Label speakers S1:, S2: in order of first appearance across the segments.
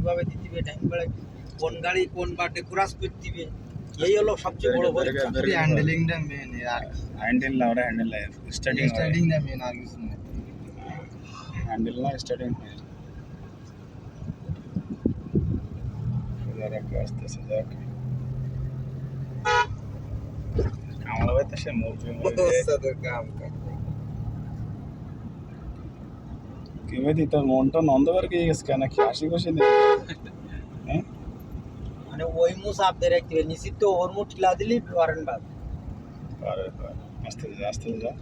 S1: কিভাবে দিতে হবে টাইম বেড়ে কোন গাড়ি কোন বাটে ক্রস করতে দিবে এই হলো সবচেয়ে বড় পরীক্ষা
S2: হ্যান্ডলিংটা মেন আর
S3: হ্যান্ডেল না ওটা হ্যান্ডেল না স্টার্টিং
S2: স্টার্টিংটা মেন আর কিছু না
S3: হ্যান্ডেল না স্টার্টিং যারা আসতেছে যাক কামলা বাইতে সে মুভি
S2: সাথে কাম করতে
S3: কিভাবে তোর মনটা নন্দবার গিয়ে গেছে কেন কি হাসি খুশি নেই হ্যাঁ
S1: মানে ওই মুসাফ দিয়ে রাখতে হবে নিশ্চিত তো ওর মুঠ ঠেলা দিলেই পারেন বাদ
S3: পারে আস্তে যা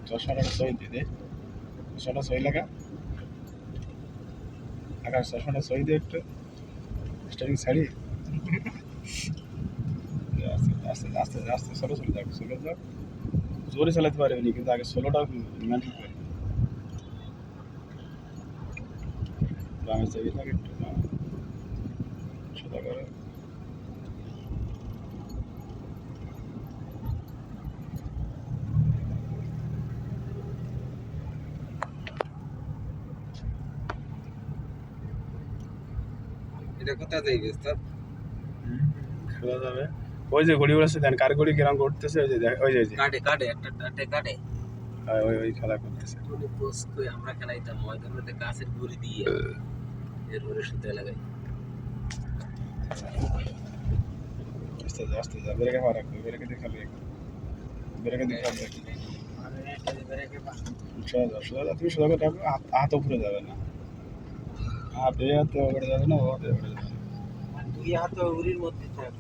S3: চশমাটা সই দে চশমাটা সই লাগা আকাশ চশমাটা সই দে একটু স্টার্টিং ছাড়ি আস্তে আস্তে আস্তে ছোটো যাক জোরে চালাতে পারবেনি কিন্তু আগে ষোলোটা মেনটেন করে বামে চালিয়ে থাকে একটু সোজা করে
S2: এটা কোথায় যাইবে স্যার
S3: খোলা যাবে ওই যে ঘড়ি উড়াচ্ছে দেন কার ঘড়ি কিরম করতেছে ওই যে ওই যে
S1: কাটে একটা কাটে
S3: ওই খেলা করতেছে
S1: টুনি পোস্ট করে আমরা খেলাইতাম ময়দানেতে গাছের গুড়ি দিয়ে এরপরে সুতে লাগাই
S3: আস্তে যা ব্রেকে মারা ব্রেকে দিয়ে খেলবে ব্রেকে দিয়ে খেলবে সোজা তুমি সোজা করে হাত উপরে যাবে না হাতে উপরে যাবে না ও হাতে উপরে যাবে
S1: দুই হাতে উড়ির মধ্যে থাক